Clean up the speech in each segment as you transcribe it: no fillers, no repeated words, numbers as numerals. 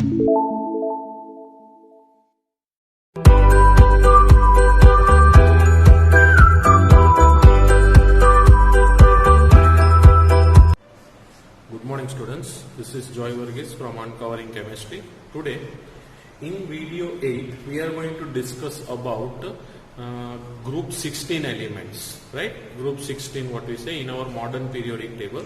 Good morning students, this is Joy Varghese from Uncovering Chemistry. Today in video 8 we are going to discuss about group 16 elements, right? Group 16 what we say in our modern periodic table.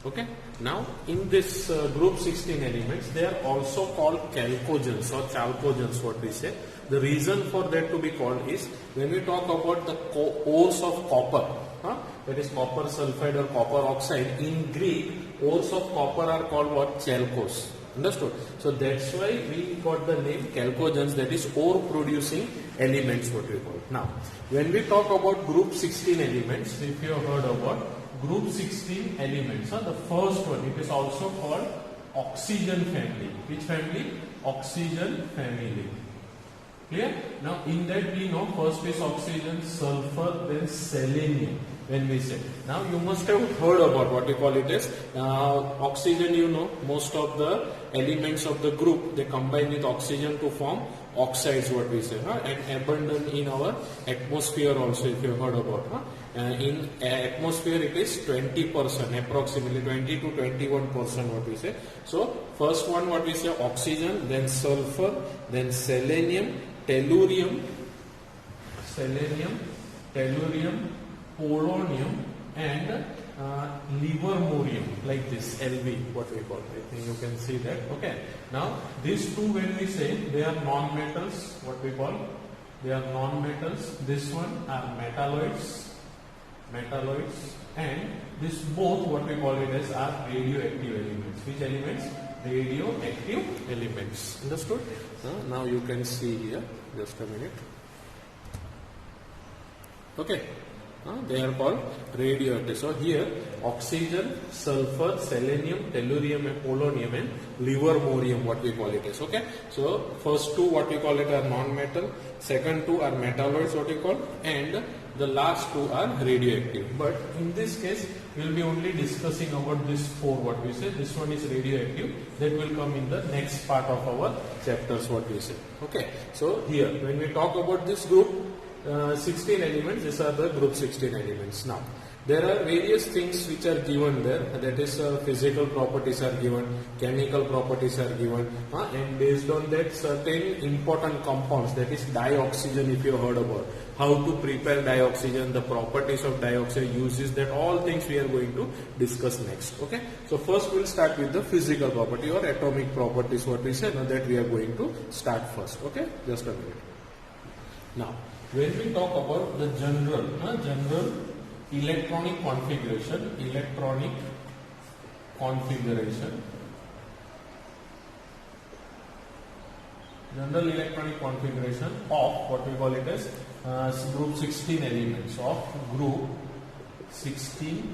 Okay, now in this group 16 elements they are also called chalcogens or chalcogens what we say. The reason for that to be called is when we talk about the ores of copper, that is copper sulfide or copper oxide, in Greek ores of copper are called what? Chalcos. Understood? So that's why we got the name chalcogens, that is ore producing elements what we call. Now when we talk about group 16 elements, if you have heard about group 16 elements, the first one, it is also called oxygen family. Which family? Oxygen family. Clear? Now in that we know first is oxygen, sulfur, then selenium. When we say, now you must have heard about what we call it as oxygen. You know, most of the elements of the group, they combine with oxygen to form oxides what we say, and abundant in our atmosphere also, if you have heard about. In atmosphere it is 20%, approximately 20 to 21% what we say. So first one what we say, oxygen, then sulfur, then selenium, tellurium, polonium, and livermorium, like this LV what we call. I think you can see that. Okay, now these two, when we say, they are non-metals, what we call, they are non-metals. This one are metalloids, and this both what we call it as are radioactive elements. Which elements? Radioactive elements. Understood? Now you can see here, just a minute. Okay, they are called radioactive. So here oxygen, sulfur, selenium, tellurium, and polonium, and livermorium what we call it is. Okay, so first two what we call it are non-metal, second two are metalloids what we call, and the last two are radioactive. But in this case we will be only discussing about this four what we say. This one is radioactive, that will come in the next part of our chapters what we say. Okay, so here when we talk about this group 16 elements, these are the group 16 elements. Now there are various things which are given there, that is physical properties are given, chemical properties are given, and based on that certain important compounds, that is dioxygen, if you have heard about how to prepare dioxygen, the properties of dioxide, uses, that all things we are going to discuss next. Okay, so first we will start with the physical property or atomic properties what we said. Now that we are going to start first. Okay, just a minute. Now when we talk about the general electronic configuration, general electronic configuration of what we call it as group 16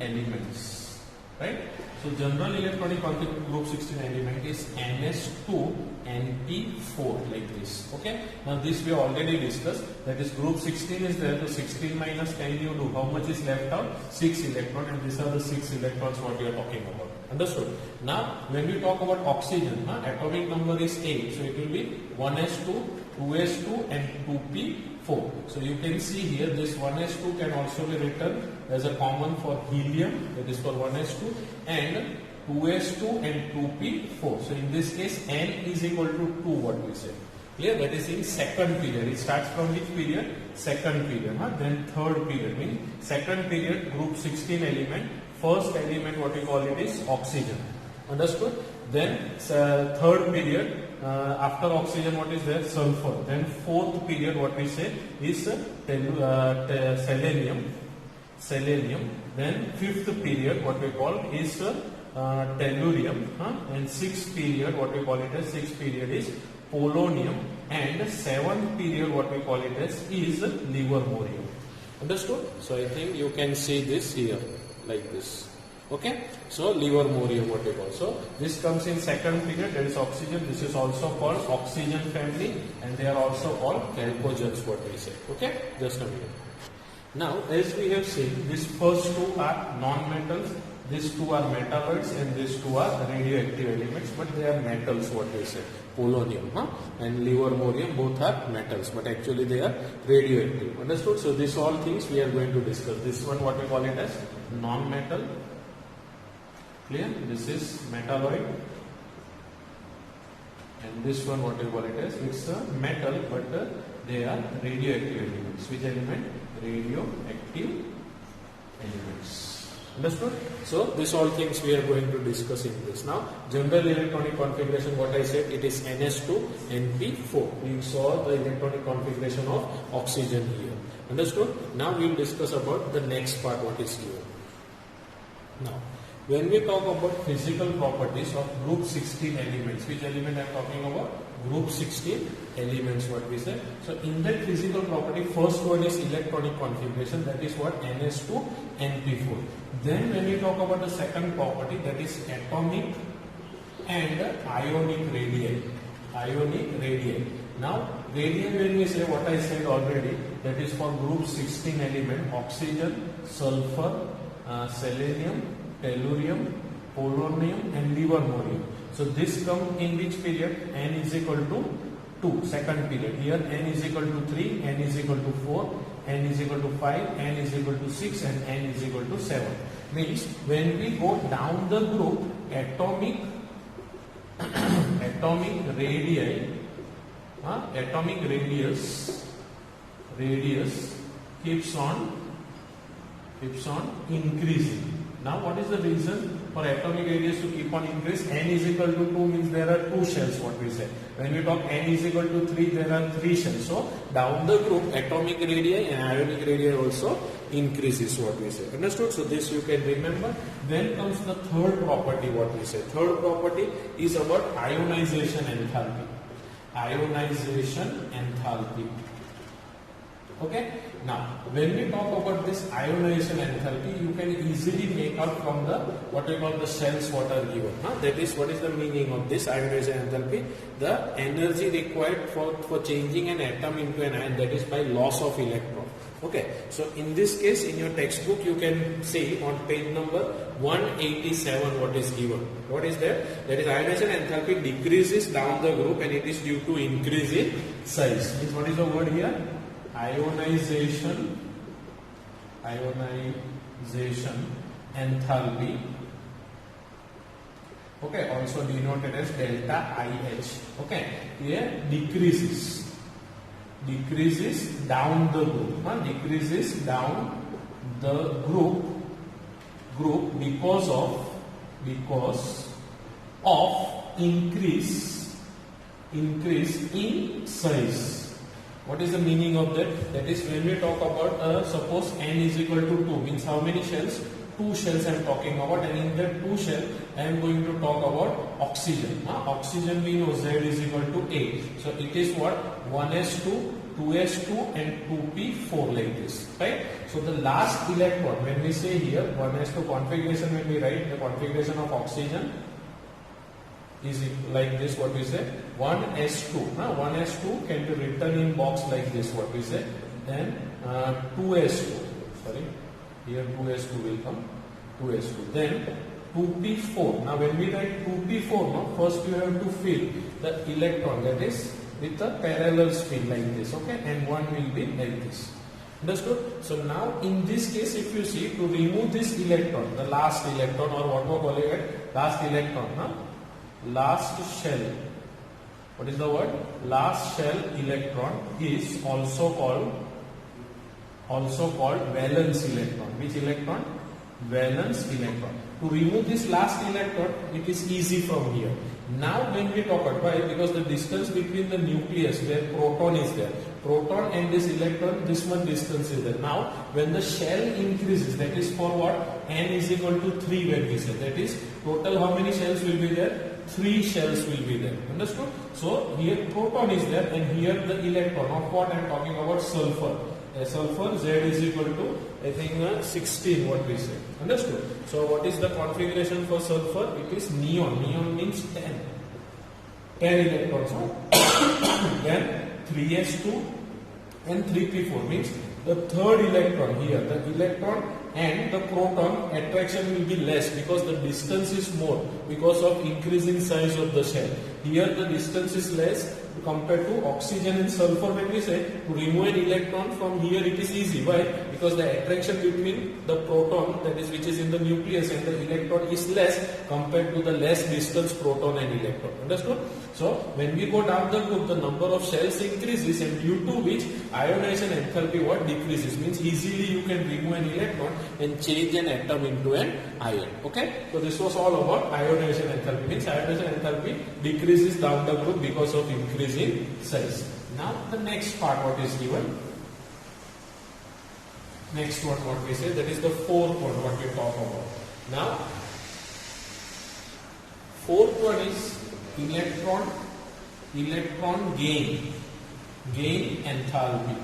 elements, right? So general electronic configuration group 16 element is Ns2 Np4, like this. Okay, now this we already discussed, that is group 16 is there, so 16 minus 10 you do, how much is left out? 6 electrons, and these are the 6 electrons what we are talking about. Understood? Now when we talk about oxygen, atomic number is 8, so it will be 1s2, 2s2 and 2p4. So you can see here this 1s2 can also be written as a common for helium, that is for 1s2, and 2s2 and 2p4. So in this case n is equal to 2 what we say. Clear? That is in second period. It starts from which period? Second period. Then third period, means second period group 16 element, first element what we call it is oxygen. Understood? Then third period, after oxygen what is there? Sulfur. Then fourth period what we say is selenium. Then fifth period what we call is tellurium, and sixth period what we call it as is polonium, and seventh period what we call it as is livermorium. Understood? So I think you can see this here like this. Okay, so livermorium what we call. So this comes in second period, that is oxygen. This is also called oxygen family, and they are also called chalcogens what we say. Okay, just a minute. Now as we have seen, these first two are non-metals, These two are metalloids and these two are radioactive elements, but they are metals, what they say. Polonium and livermorium, both are metals, but actually they are radioactive. Understood? So these all things we are going to discuss. This one, what we call it as non-metal. Clear? This is metalloid. And this one, what we call it as, it's a metal, but they are radioactive elements. Which element? Radioactive elements. Understood? So these all things we are going to discuss in this. Now, general electronic configuration, what I said, it is NS2, NP4. We saw the electronic configuration of oxygen here. Understood? Now we will discuss about the next part, what is here. Now, when we talk about physical properties of group 16 elements, which element I am talking about? Group 16 elements, what we say. So in that physical property, first one is electronic configuration, that is what? NS2, NP4. Then when we talk about the second property, that is atomic and ionic radii. Ionic radii. Now, radii, when we say, what I said already, that is for group 16 element, oxygen, sulfur, selenium, tellurium, polonium and livermorium. So this comes in which period? N is equal to 2, second period. Here N is equal to 3, N is equal to 4, N is equal to 5, N is equal to 6 and N is equal to 7. Means when we go down the group, atomic radii, atomic radius keeps on increasing. Now what is the reason for atomic radius to keep on increase? N is equal to 2 means there are 2 shells, what we say. When we talk N is equal to 3, there are 3 shells. So down the group, atomic radii and ionic radii also increases, what we say. Understood? So this you can remember. Then comes the third property, what we say. Third property is about ionization enthalpy. Ionization enthalpy. Okay. Now, when we talk about this ionization enthalpy, you can easily make out from the what we call the shells what are given. That is, what is the meaning of this ionization enthalpy? The energy required for changing an atom into an ion, that is by loss of electron. Okay. So in this case, in your textbook, you can see on page number 187 what is given. What is that? That is ionization enthalpy decreases down the group and it is due to increase in size. Means what is the word here? Ionization enthalpy, okay, also denoted as delta IH. Okay, here decreases down the group, decreases down the group because of increase in size. What is the meaning of that? That is, when we talk about suppose N is equal to 2, means how many shells? 2 shells I am talking about, and in that 2 shell I am going to talk about oxygen. Oxygen we know Z is equal to 8. So it is what? 1s2, 2s2 and 2p4 like this, right? So the last electron, when we say here 1s2 configuration, when we write the configuration of oxygen is like this, what we say, 1s2. 1s2 can be written in box like this, what we say. Then 2s2, sorry, here 2s2 will come, 2s2. Then 2p4. Now when we write 2p4, first you have to fill the electron, that is with a parallel spin like this, okay, and one will be like this. Understood? So now in this case, if you see, to remove this electron, the last electron, or what we call it, last electron, last shell. What is the word? Last shell electron is also called valence electron. Which electron? Valence electron. To remove this last electron, it is easy from here. Now when we talk about why, because the distance between the nucleus where proton is there, proton and this electron, this much distance is there. Now when the shell increases, that is for what? N is equal to 3 when we say, that is total how many shells will be there? 3 shells will be there. Understood? So here proton is there and here the electron of what I am talking about? Sulfur. Sulfur Z is equal to, I think 16 what we say. Understood? So what is the configuration for sulfur? It is neon. Neon means 10. 10 electrons. Then 3s2 and 3p4 means the third electron here. The electron and the proton attraction will be less because the distance is more because of increasing size of the shell. Here the distance is less compared to oxygen and sulfur. When we say to remove an electron from here, it is easy. Why? Because the attraction between the proton, that is which is in the nucleus, and the electron is less compared to the less distance proton and electron. Understood? So when we go down the group, the number of shells increases, and due to which ionization enthalpy what decreases, means easily you can remove an electron and change an atom into an ion. Okay? So this was all about ionization enthalpy. Means ionization enthalpy decreases down the group because of increase in size. Now the next part what is given. Next one what we say, that is the fourth one what we talk about. Now fourth one is electron gain enthalpy.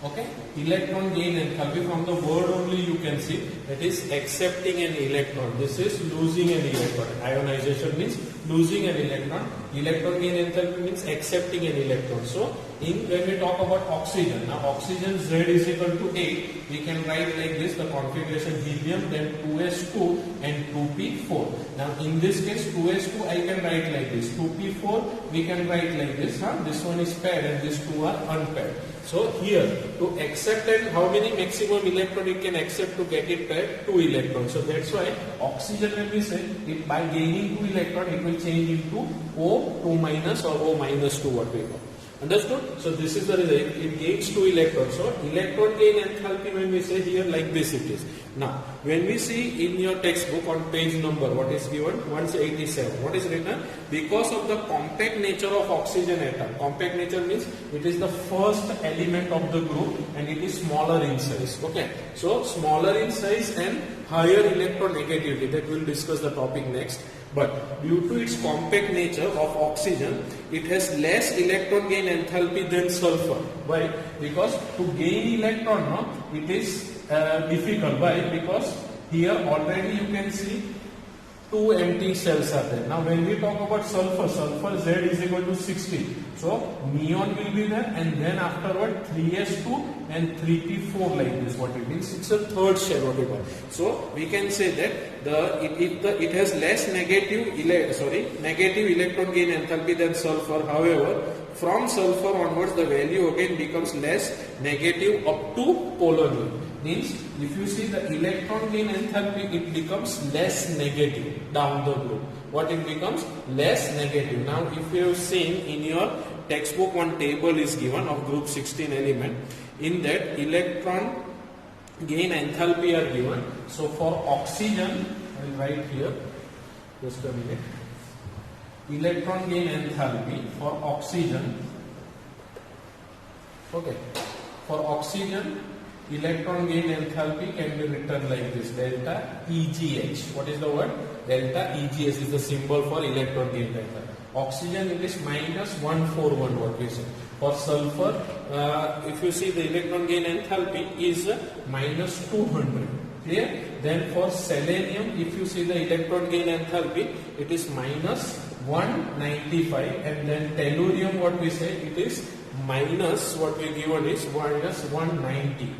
Okay, electron gain enthalpy, from the word only you can see that is accepting an electron. This is losing an electron. Ionization means losing an electron. Electron gain enthalpy means accepting an electron. So when we talk about oxygen, now oxygen Z is equal to 8, we can write like this, the configuration helium, then 2s2 and 2p4. Now in this case 2s2 I can write like this, 2p4 we can write like this. This one is paired and these two are unpaired. So here to accept, and how many maximum electron it can accept to get it paired? 2 electrons. So that's why oxygen, when we say it by gaining 2 electron, it will change into O2 minus or O minus 2 what we call. Understood? So this is the result. It gains 2 electrons. So electron gain enthalpy, when we say here like this it is. Now when we see in your textbook on page number what is given, 187, what is written? Because of the compact nature of oxygen atom. Compact nature means it is the first element of the group and it is smaller in size. Okay. So smaller in size and higher electronegativity. That we will discuss the topic next. But due to its compact nature of oxygen, it has less electron gain enthalpy than sulfur. Why? Because to gain electron, it is difficult. Why? Because here already you can see 2 empty cells are there. Now when we talk about sulfur Z is equal to 60. So neon will be there, and then afterward 3s2 and 3p4 like this. What it means? It's a third shell what we call. So we can say that it has less negative electron gain enthalpy than sulfur. However, from sulfur onwards the value again becomes less negative up to polonium. Means if you see the electron gain enthalpy, it becomes less negative down the group. What it becomes? Less negative. Now if you have seen in your textbook, one table is given of group 16 element. In that electron gain enthalpy are given. So for oxygen, I will write here, just a minute. Electron gain enthalpy for oxygen. Okay. For oxygen, electron gain enthalpy can be written like this, delta EGH. What is the word? Delta EGH is the symbol for electron gain enthalpy. Oxygen, it is minus 141 what we say. For sulfur, if you see the electron gain enthalpy is minus 200. Clear? Then for selenium, if you see the electron gain enthalpy, it is minus 195, and then tellurium, what we say, it is minus, what we given is minus 190.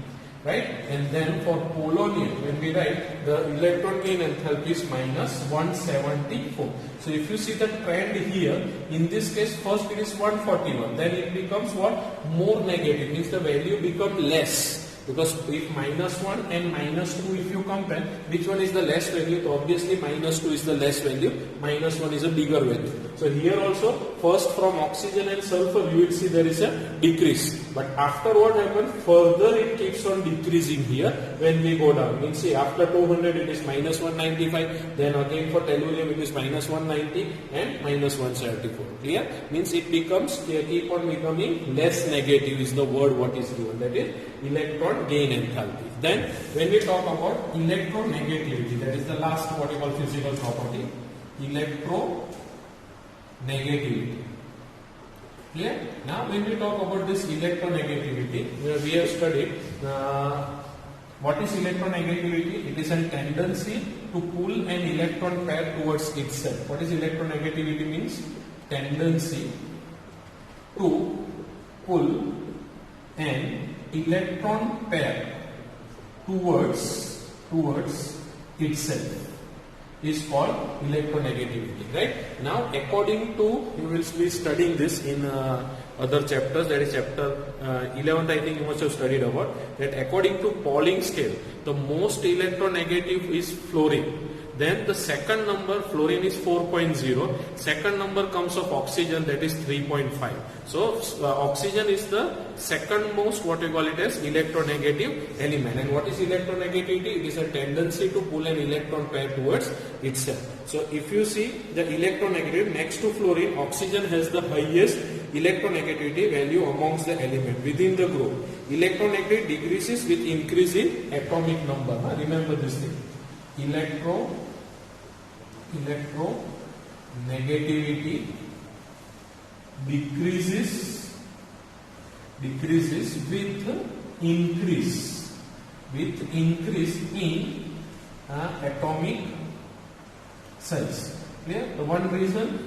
Right? And then for polonium, when we write, the electron gain enthalpy is minus 174. So if you see the trend here, in this case first it is 141, then it becomes what? More negative, means the value becomes less. Because if minus 1 and minus 2, if you compare, which one is the less value? So obviously minus 2 is the less value, minus 1 is a bigger value. So here also, first from oxygen and sulfur, you will see there is a decrease. But after what happens, further it keeps on decreasing here when we go down. Means see, after 200 it is minus 195, then again for tellurium it is minus 190 and minus 174. Clear? Means it becomes, keep on becoming less negative is the word what is given, that is electron gain enthalpy. Then when we talk about electronegativity, that is the last what we call physical property, electronegativity. Clear? Now when we talk about this electronegativity, we have studied what is electronegativity. It is a tendency to pull an electron pair towards itself. What is electronegativity means? Tendency to pull an electron pair towards itself is called electronegativity, right? Now, according to, you will be studying this in other chapters, that is chapter 11th, I think you must have studied about, that according to Pauling scale, the most electronegative is fluorine. Then the second number, fluorine is 4.0, second number comes of oxygen, that is 3.5. So oxygen is the second most, what we call it as electronegative element. And what is electronegativity? It is a tendency to pull an electron pair towards itself. So if you see the electronegative, next to fluorine, oxygen has the highest electronegativity value amongst the element within the group. Electronegativity decreases with increase in atomic number. Remember this thing. Electronegativity decreases with increase in atomic size. Clear? The one reason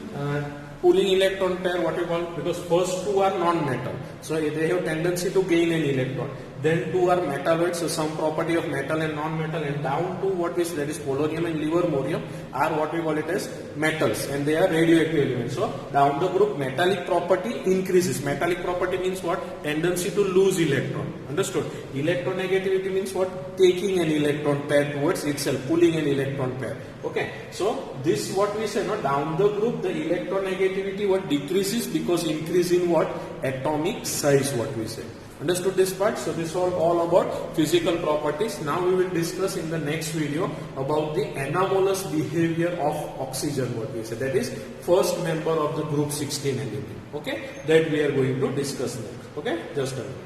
pulling electron pair, what we call, because first two are non-metal, so they have tendency to gain an electron. Then two are metalloids, so some property of metal and non-metal, and down to what is, that is polonium and livermorium, are what we call it as metals, and they are radioactive elements. So down the group, metallic property increases. Metallic property means what? Tendency to lose electron. Understood? Electronegativity means what? Taking an electron pair towards itself, pulling an electron pair. Okay, so this what we say, no, down the group the electronegativity what decreases because increase in what? Atomic size, what we say. Understood this part? So this was all about physical properties. Now we will discuss in the next video about the anomalous behavior of oxygen, what we say. That is first member of the group 16 element. Okay, that we are going to discuss next. Okay, just a minute.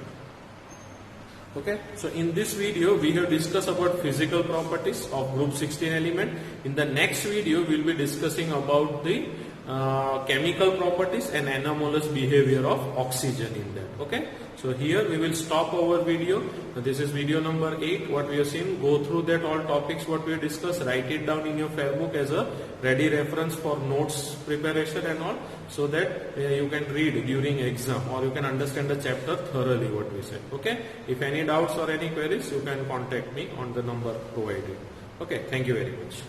Okay, so in this video we have discussed about physical properties of group 16 element. In the next video we will be discussing about the chemical properties and anomalous behavior of oxygen in that. Okay, so here we will stop our video. This is video number 8. What we have seen, go through that all topics what we have discussed, write it down in your fair book as a ready reference for notes preparation and all, so that you can read during exam, or you can understand the chapter thoroughly, what we said. Okay, if any doubts or any queries, you can contact me on the number provided. Okay, thank you very much.